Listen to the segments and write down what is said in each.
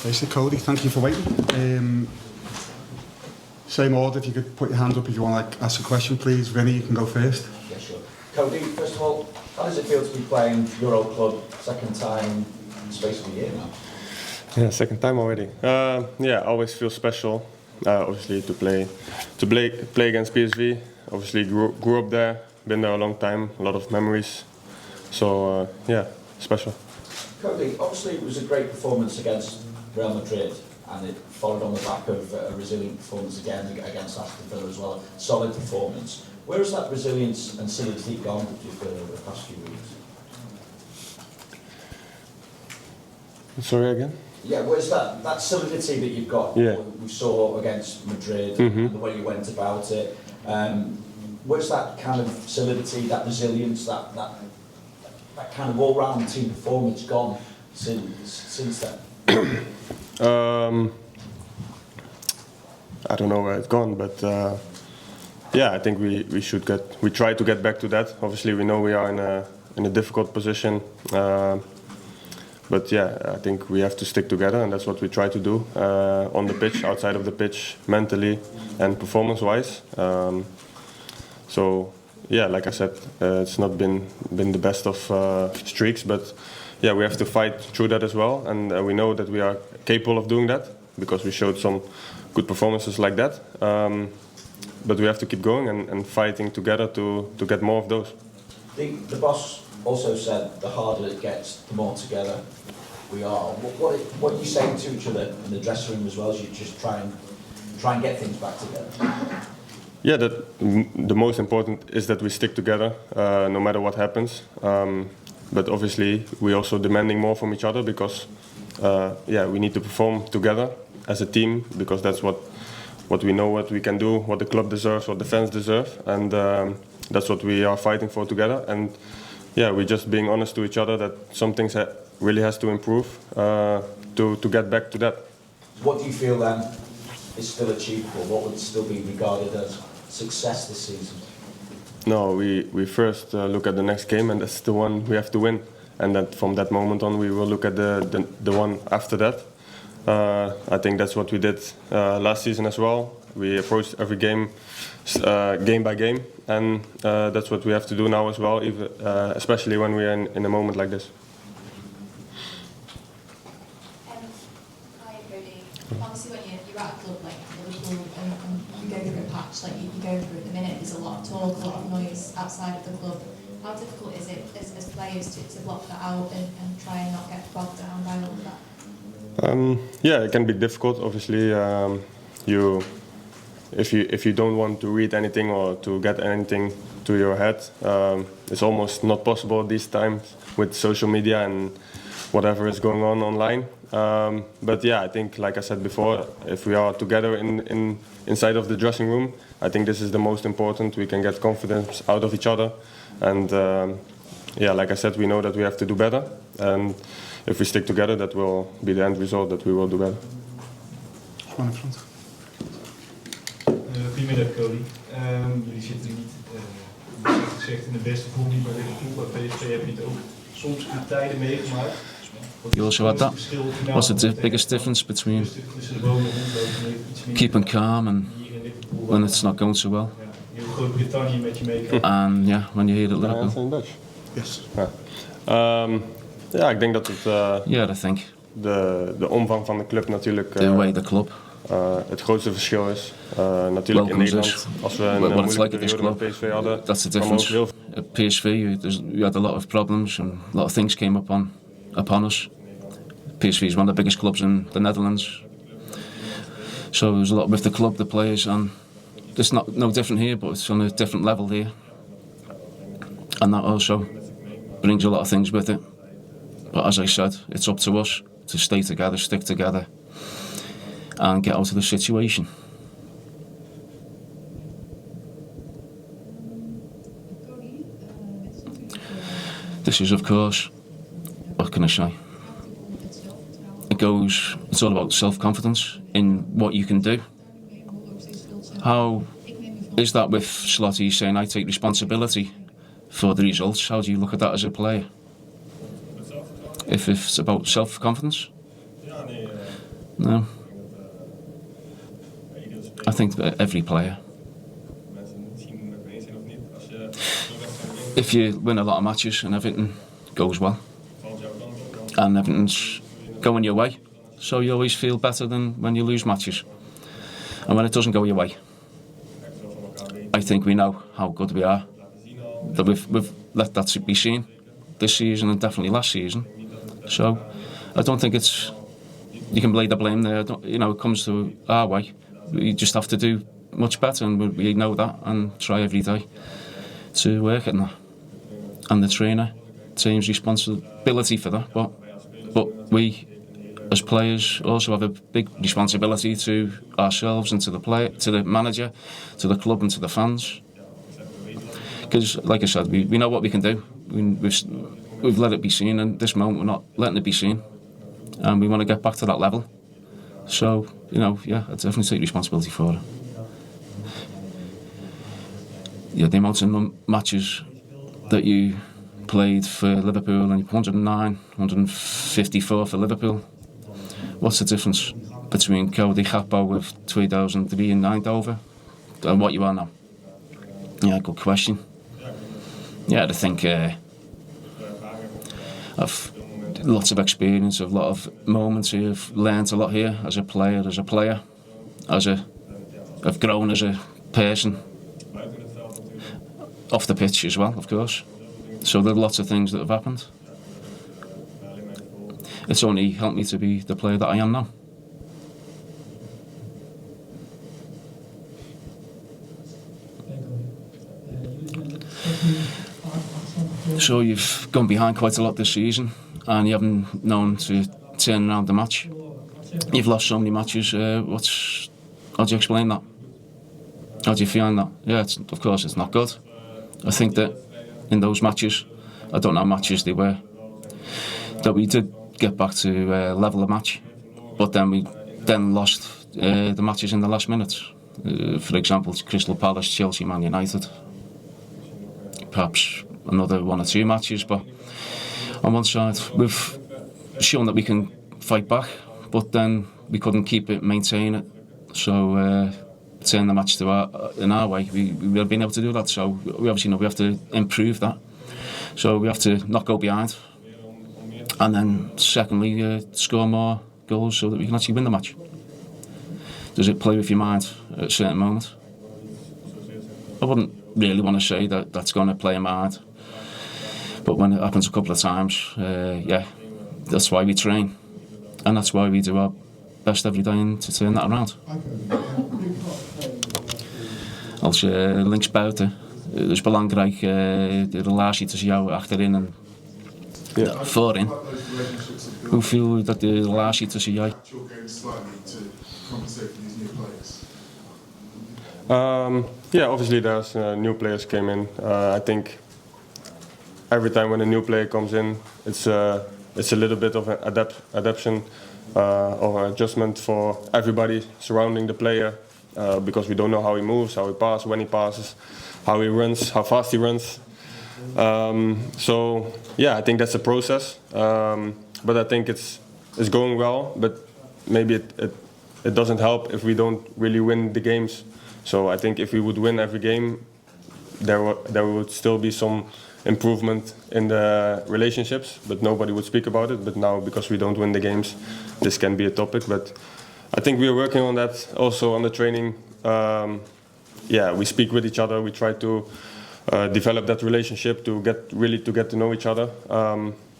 Basically, Cody, thank you for waiting. Same order, if you could put your hand up if you want to ask a question, please. Vinny, you can go first. Yeah, sure. Cody, first of all, how does it feel to be playing your old club second time in the space of a year now? Yeah, second time already. Yeah, always feels special. Obviously to play against PSV. Obviously grew up there, been there a long time, a lot of memories. So yeah, special. Cody, obviously it was a great performance against Real Madrid, and it followed on the back of a resilient performance again against Aston Villa as well. Solid performance. Where has that resilience and solidity gone, do you feel, over the past few weeks? Sorry again? Yeah, where's that solidity that you've got? Yeah. We saw against Madrid, and the way you went about it. Where's that kind of solidity, that resilience, that kind of all-round team performance gone since then? I don't know where it's gone, but yeah, I think we try to get back to that. Obviously, we know we are in a difficult position. But yeah, I think we have to stick together, and that's what we try to do on the pitch, outside of the pitch, mentally and performance-wise. So yeah, like I said, it's not been the best of streaks, but yeah, we have to fight through that as well, and we know that we are capable of doing that because we showed some good performances like that. But we have to keep going and fighting together to get more of those. The boss also said the harder it gets, the more together we are. What are you saying to each other in the dressing room as well as you just try and get things back together? Yeah, the most important is that we stick together no matter what happens. But obviously we're also demanding more from each other because yeah, we need to perform together as a team because that's what we know, what we can do, what the club deserves, what the fans deserve, and that's what we are fighting for together. And yeah, we're just being honest to each other that some things really has to improve to get back to that. What do you feel then is still achievable? What would still be regarded as success this season? No, we first look at the next game, and that's the one we have to win. And that from that moment on, we will look at the one after that. I think that's what we did last season as well. We approached every game, game by game, and that's what we have to do now as well, especially when we're in a moment like this. Hi, Cody. Obviously, when you're at a club like Liverpool and you go through a patch like you're going through at the minute, there's a lot of talk, a lot of noise outside of the club. How difficult is it as players to block that out and try and not get bogged down by all of that? Yeah, it can be difficult. Obviously, if you don't want to read anything or to get anything to your head, it's almost not possible these times with social media and whatever is going on online. But yeah, I think, like I said before, if we are together inside of the dressing room, I think this is the most important. We can get confidence out of each other, and yeah, like I said, we know that we have to do better, and if we stick together, that will be the end result, that we will do better. Goedemiddag Cody. Jullie zitten niet, zoals gezegd, in de beste vorm niet bij Liverpool. Bij PSV heb je het ook soms goed tijden meegemaakt. You also had that. What's the biggest difference between keeping calm and when it's not going so well? And yeah, when you're here at Liverpool? Yes. Ja, ik denk dat het yeah, I think de omvang van de club natuurlijk the way the club het grootste verschil is. Natuurlijk in Nederland, als we een moeilijke periode met PSV hadden, that's the difference. At PSV, you had a lot of problems and a lot of things came upon us. PSV is one of the biggest clubs in the Netherlands, so there's a lot with the club, the players, and it's no different here, but it's on a different level here, and that also brings a lot of things with it. But as I said, it's up to us to stay together, stick together, and get out of the situation. This is, of course, what can I say? It's all about self-confidence in what you can do. How is that with Slotty saying, I take responsibility for the results? How do you look at that as a player? If it's about self-confidence? No. I think that every player. If you win a lot of matches and everything goes well, and everything's going your way, so you always feel better than when you lose matches. And when it doesn't go your way, I think we know how good we are. That we've let that be seen this season and definitely last season. So I don't think you can lay the blame there. It comes to our way. We just have to do much better, and we know that, and try every day to work at that. And the trainer, team's responsibility for that. But we, as players, also have a big responsibility to ourselves and to the player, to the manager, to the club, and to the fans. Because, like I said, we know what we can do. We've let it be seen, and this moment we're not letting it be seen, and we want to get back to that level. So, I definitely take responsibility for it. Yeah, the amount of matches that you played for Liverpool, and 109, 154 for Liverpool. What's the difference between Cody Gakpo with 2003 in Eindhoven and what you are now? Yeah, good question. Yeah, I think I've lots of experience, a lot of moments here. I've learned a lot here as a player, I've grown as a person. Off the pitch as well, of course. So there are lots of things that have happened. It's only helped me to be the player that I am now. So you've gone behind quite a lot this season, and you haven't known to turn around the match. You've lost so many matches. How do you explain that? How do you find that? Yeah, of course it's not good. I think that in those matches, I don't know how matches they were, that we did get back to level of match, but then we lost the matches in the last minutes. For example, Crystal Palace, Chelsea, Man United. Perhaps another one or two matches, but on one side we've shown that we can fight back, but then we couldn't maintain it. So turn the match in our way. We have been able to do that. So we obviously know we have to improve that. So we have to not go behind, and then secondly score more goals so that we can actually win the match. Does it play with your mind at a certain moment? I wouldn't really want to say that that's going to play in my mind, but when it happens a couple of times, that's why we train, and that's why we do our best every day to turn that around. Als je links buiten, is belangrijk de relatie tussen jou achterin en voorin. Hoe viel dat de relatie tussen jij? Obviously there's new players came in. I think every time when a new player comes in, it's a little bit of an adaptation or adjustment for everybody surrounding the player, because we don't know how he moves, how he passes, when he passes, how he runs, how fast he runs. I think that's a process, but I think it's going well. But maybe it doesn't help if we don't really win the games. So I think if we would win every game, there would still be some improvement in the relationships, but nobody would speak about it. But now, because we don't win the games, this can be a topic. But I think we are working on that also on the training. We speak with each other. We try to develop that relationship to get to know each other.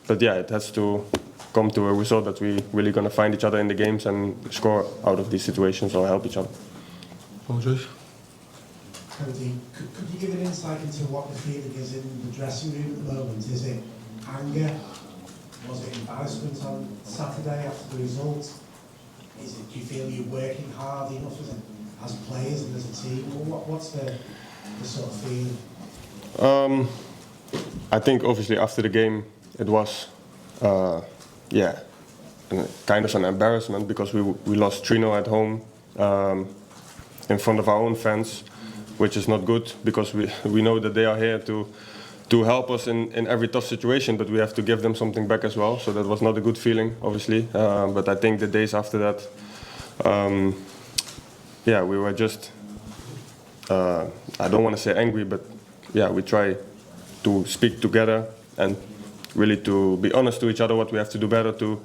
It has to come to a result that we really going to find each other in the games and score out of these situations or help each other. Apologies. Cody, could you give an insight into what the feeling is in the dressing room at the moment? Is it anger? Was it embarrassment on Saturday after the result? Do you feel you're working hard enough as players and as a team? What's the sort of feeling? I think obviously after the game it was kind of an embarrassment, because we lost 3-0 at home in front of our own fans, which is not good, because we know that they are here to to help us in every tough situation, but we have to give them something back as well. So that was not a good feeling, obviously. But I think the days after that, yeah, we were just, I don't want to say angry, but yeah, we try to speak together and really to be honest to each other what we have to do better to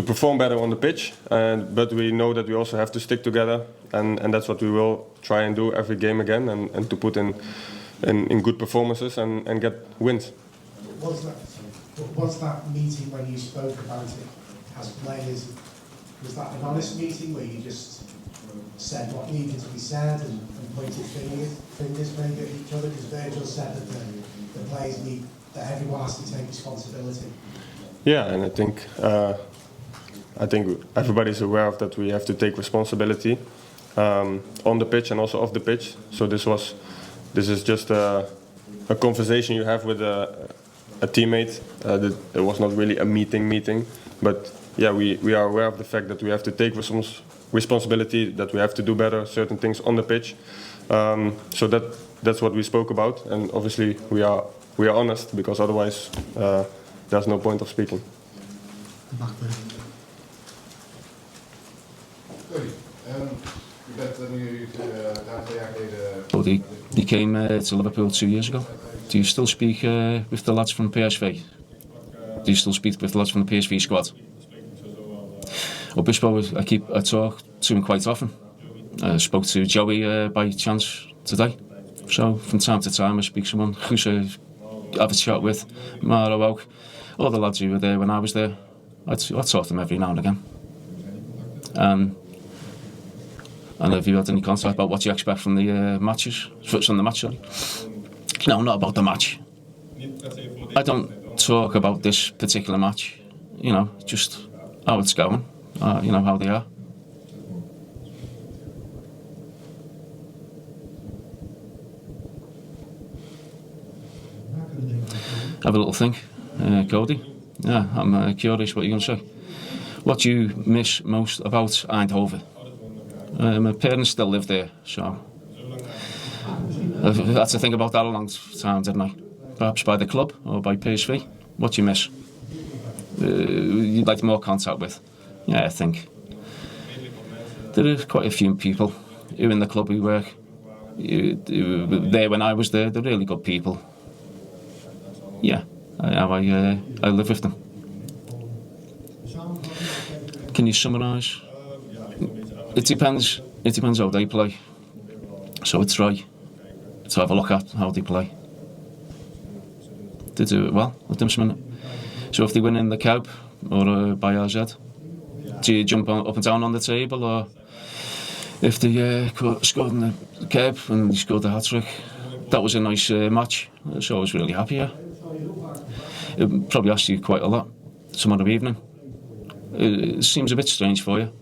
perform better on the pitch. But we know that we also have to stick together, and that's what we will try and do every game again, and to put in good performances and get wins. Was that meeting when you spoke about it as players, was that an honest meeting where you just said what needed to be said and pointed fingers maybe at each other? Because Virgil said that the players need, that everyone has to take responsibility. Yeah, and I think everybody's aware of that. We have to take responsibility on the pitch and also off the pitch. So this is just a conversation you have with a teammate. It was not really a meeting, but yeah, we are aware of the fact that we have to take responsibility, that we have to do better certain things on the pitch. So that's what we spoke about, and obviously we are honest, because otherwise there's no point of speaking. Cody, he came to Liverpool 2 years ago. Do you still speak with the lads from PSV? Do you still speak with the lads from the PSV squad? Well, Bispo, I talk to him quite often. I spoke to Joey by chance today. So from time to time I speak to someone, Guus I have a chat with, Maro ook. All the lads who were there when I was there, I talk to them every now and again. And have you had any contact about what you expect from the matches? From the match, sorry? No, not about the match. I don't talk about this particular match. You know, just how it's going. You know, how they are. Have a little think, Cody. Yeah, I'm curious what you're going to say. What do you miss most about Eindhoven? My parents still live there, so I've had to think about that a long time, didn't I? Perhaps by the club or by PSV. What do you miss? You'd like more contact with? Yeah, I think there are quite a few people who in the club who work who were there when I was there. They're really good people. Yeah, I live with them. Can you summarise? It depends how they play. So I try to have a look at how they play. They do it well, at this minute. So if they win in the Cup or by RZ, do you jump up and down on the table? Or if they scored in the Cup and they scored the hat-trick, that was a nice match. So I was really happy, yeah. It probably asked you quite a lot tomorrow evening. It seems a bit strange for you,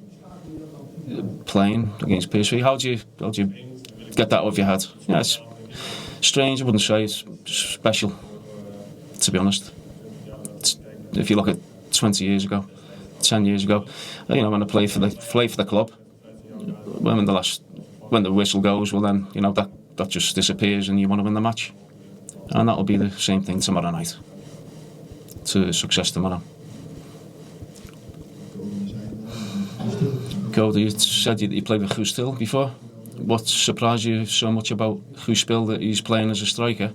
playing against PSV. How do you get that off your head? Yeah, it's strange. I wouldn't say it's special, to be honest. If you look at 20 years ago, 10 years ago, you know, when I play for the club, when the whistle goes, well then, you know, that just disappears and you want to win the match, and that'll be the same thing tomorrow night. To success tomorrow. Cody, you said you played with Guus Til before. What surprised you so much about Guus Til that he's playing as a striker,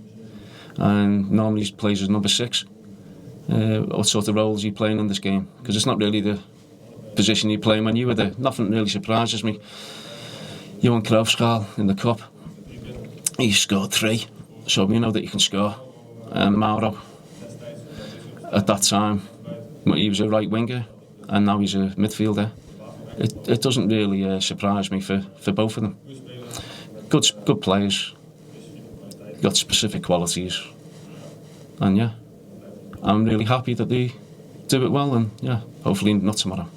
and normally he plays as number 6? What sort of roles are you playing in this game? Because it's not really the position you play when you were there. Nothing really surprises me. Johan Cruijffschaal in the cup, he scored 3, so we know that you can score. And Mauro, at that time, he was a right winger, and now he's a midfielder. It doesn't really surprise me for both of them. Good players, got specific qualities, and yeah, I'm really happy that they do it well, and yeah, hopefully not tomorrow.